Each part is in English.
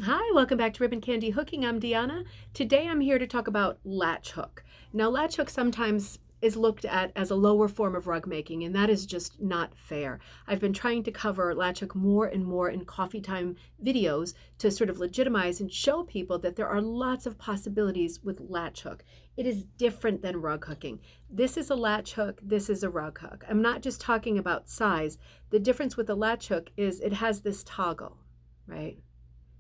Hi, welcome back to Ribbon Candy Hooking. I'm Deanna. Today I'm here to talk about latch hook. Now, latch hook sometimes is looked at as a lower form of rug making, and that is just not fair. I've been trying to cover latch hook more and more in coffee time videos to sort of legitimize and show people that there are lots of possibilities with latch hook. It is different than rug hooking. This is a latch hook, this is a rug hook. I'm not just talking about size. The difference with the latch hook is it has this toggle, right?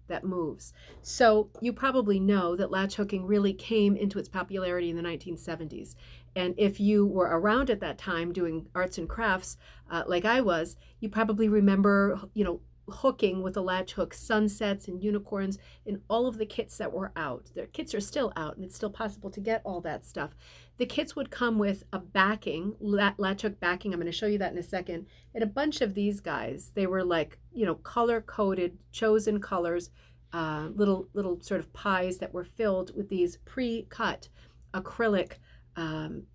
That moves. So you probably know that latch hooking really came into its popularity in the 1970s. And if you were around at that time doing arts and crafts, like I was, you probably remember, hooking with a latch hook, sunsets and unicorns and all of the kits that were out. Their kits are still out and it's still possible to get all that stuff. The kits would come with a backing, latch hook backing. I'm going to show you that in a second. And a bunch of these guys, they were like, color coded, chosen colors, little sort of pies that were filled with these pre-cut acrylic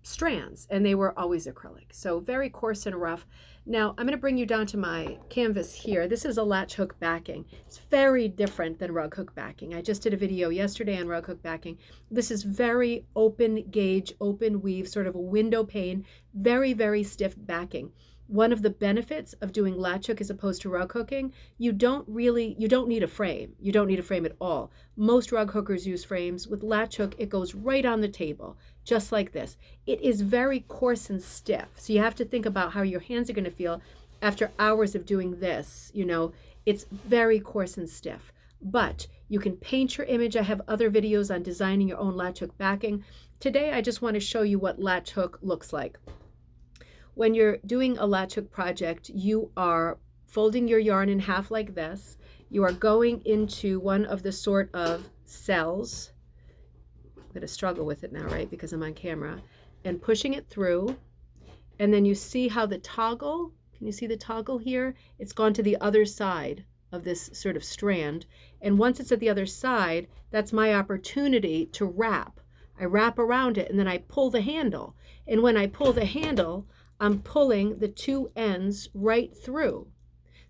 strands, and they were always acrylic, so very coarse and rough. Now I'm going to bring you down to my canvas here. This is a latch hook backing. It's very different than rug hook backing. I just did a video yesterday on rug hook backing. This is very open gauge, open weave, sort of a window pane, very stiff backing. One of the benefits of doing latch hook as opposed to rug hooking, you don't need a frame. You don't need a frame at all. Most rug hookers use frames. With latch hook, it goes right on the table, just like this. It is very coarse and stiff. So you have to think about how your hands are going to feel after hours of doing this. It's very coarse and stiff. But you can paint your image. I have other videos on designing your own latch hook backing. Today, I just want to show you what latch hook looks like. When you're doing a latch hook project, you are folding your yarn in half like this. You are going into one of the sort of cells. I'm going to struggle with it now, right, because I'm on camera, and pushing it through. And then you see how the toggle, can you see the toggle here? It's gone to the other side of this sort of strand. And once it's at the other side, that's my opportunity to wrap. I wrap around it and then I pull the handle. And when I pull the handle, I'm pulling the two ends right through.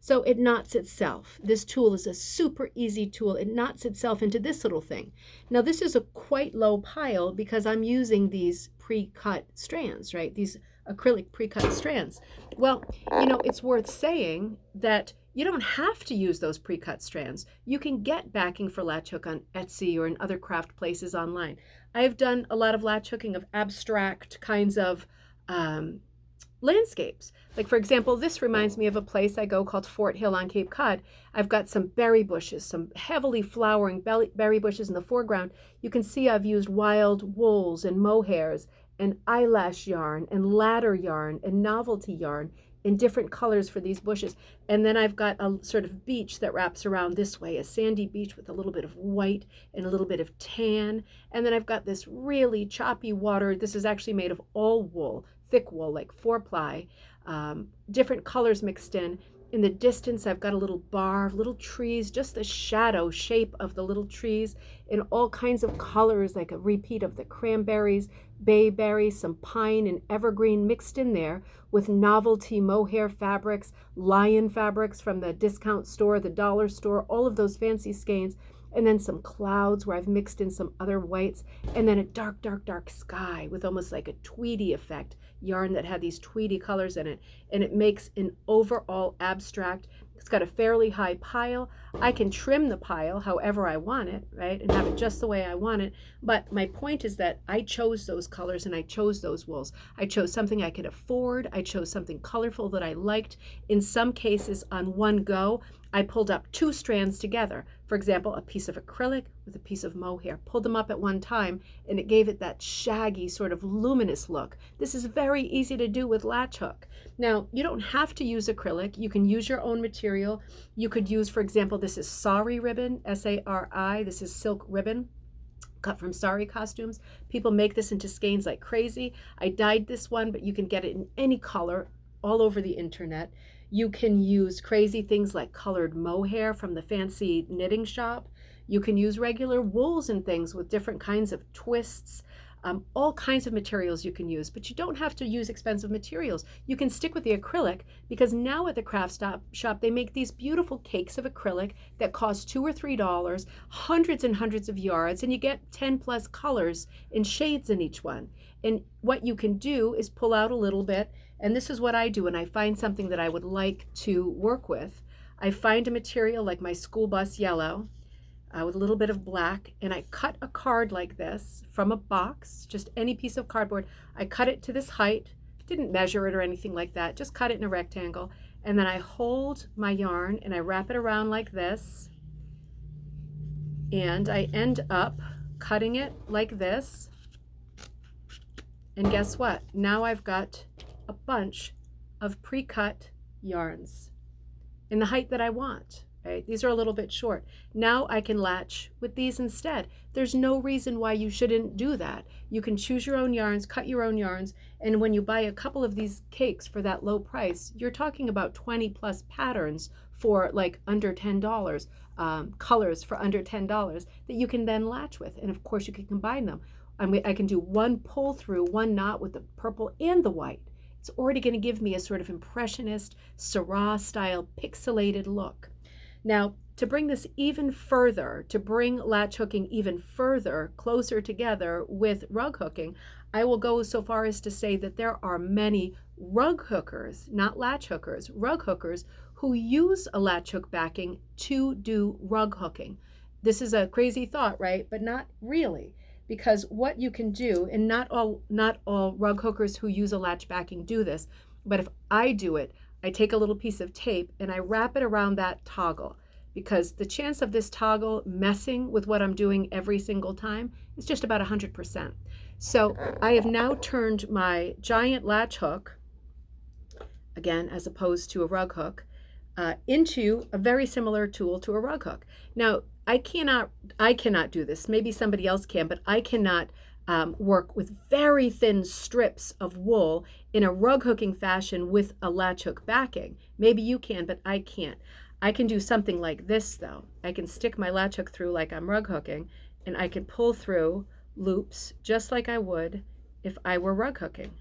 So it knots itself. This tool is a super easy tool. It knots itself into this little thing. Now this is a quite low pile because I'm using these pre-cut strands, right? These acrylic pre-cut strands. Well, it's worth saying that you don't have to use those pre-cut strands. You can get backing for latch hook on Etsy or in other craft places online. I've done a lot of latch hooking of abstract kinds of landscapes. Like, for example, this reminds me of a place I go called Fort Hill on Cape Cod. I've got some berry bushes, some heavily flowering berry bushes in the foreground. You can see I've used wild wools and mohairs and eyelash yarn and ladder yarn and novelty yarn in different colors for these bushes. And then I've got a sort of beach that wraps around this way, a sandy beach with a little bit of white and a little bit of tan. And then I've got this really choppy water. This is actually made of all wool, thick wool, like 4-ply, different colors mixed in. In the distance, I've got a little bar of little trees, just the shadow shape of the little trees in all kinds of colors, like a repeat of the cranberries, bayberry, some pine and evergreen mixed in there with novelty mohair fabrics, lion fabrics from the discount store, the dollar store, all of those fancy skeins, and then some clouds where I've mixed in some other whites, and then a dark sky with almost like a tweedy effect, yarn that had these tweedy colors in it, and it makes an overall abstract. It's got a fairly high pile. I can trim the pile however I want it, right, and have it just the way I want it. But my point is that I chose those colors and I chose those wools. I chose something I could afford. I chose something colorful that I liked. In some cases, on one go, I pulled up 2 strands together. For example, a piece of acrylic with a piece of mohair. Pulled them up at one time, and it gave it that shaggy, sort of luminous look. This is very easy to do with latch hook. Now, you don't have to use acrylic. You can use your own material. You could use, for example, this is sari ribbon, S-A-R-I. This is silk ribbon cut from sari costumes. People make this into skeins like crazy. I dyed this one, but you can get it in any color all over the internet. You can use crazy things like colored mohair from the fancy knitting shop. You can use regular wools and things with different kinds of twists. All kinds of materials you can use, but you don't have to use expensive materials. You can stick with the acrylic, because now at the shop they make these beautiful cakes of acrylic that cost $2 or $3, hundreds and hundreds of yards, and you get 10 plus colors and shades in each one. And what you can do is pull out a little bit, and this is what I do when I find something that I would like to work with. I find a material like my school bus yellow, with a little bit of black, and I cut a card like this from a box, just any piece of cardboard. I cut it to this height, didn't measure it or anything like that, just cut it in a rectangle, and then I hold my yarn and I wrap it around like this, and I end up cutting it like this, and guess what? Now I've got a bunch of pre-cut yarns in the height that I want. Right? These are a little bit short. Now I can latch with these instead. There's no reason why you shouldn't do that. You can choose your own yarns, cut your own yarns, and when you buy a couple of these cakes for that low price, you're talking about 20 plus patterns for like under $10, colors for under $10 that you can then latch with. And of course you can combine them. I can do one pull through, one knot with the purple and the white. It's already going to give me a sort of impressionist, Seurat style pixelated look. Now, to bring this even further, to bring latch hooking even further, closer together with rug hooking, I will go so far as to say that there are many rug hookers, not latch hookers, rug hookers who use a latch hook backing to do rug hooking. This is a crazy thought, right? But not really, because what you can do, and not all rug hookers who use a latch backing do this, but if I do it, I take a little piece of tape and I wrap it around that toggle, because the chance of this toggle messing with what I'm doing every single time is just about 100%. So I have now turned my giant latch hook, again, as opposed to a rug hook, into a very similar tool to a rug hook. Now, I cannot do this. Maybe somebody else can, but I cannot work with very thin strips of wool in a rug hooking fashion with a latch hook backing. Maybe you can, but I can't. I can do something like this though. I can stick my latch hook through like I'm rug hooking, and I can pull through loops just like I would if I were rug hooking,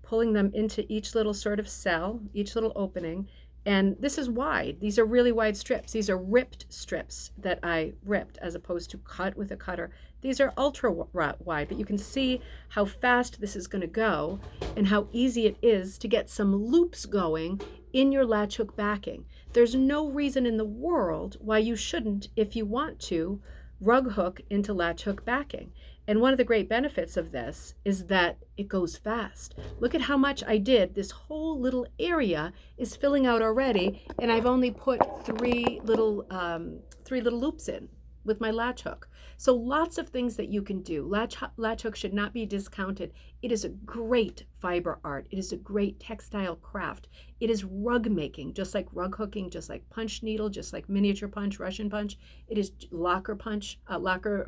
pulling them into each little sort of cell, each little opening. And this is wide. These are really wide strips. These are ripped strips that I ripped as opposed to cut with a cutter. These are ultra wide, but you can see how fast this is going to go and how easy it is to get some loops going in your latch hook backing. There's no reason in the world why you shouldn't, if you want to, rug hook into latch hook backing. And one of the great benefits of this is that it goes fast. Look at how much I did. This whole little area is filling out already, and I've only put three little loops in with my latch hook. So lots of things that you can do. Latch hook should not be discounted. It is a great fiber art. It is a great textile craft. It is rug making, just like rug hooking, just like punch needle, just like miniature punch, Russian punch. It is locker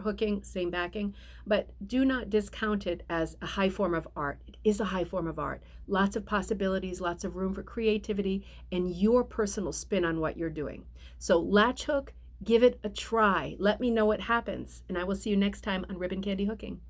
hooking, same backing. But do not discount it as a high form of art. It is a high form of art. Lots of possibilities, lots of room for creativity and your personal spin on what you're doing. So latch hook, give it a try. Let me know what happens, and I will see you next time on Ribbon Candy Hooking.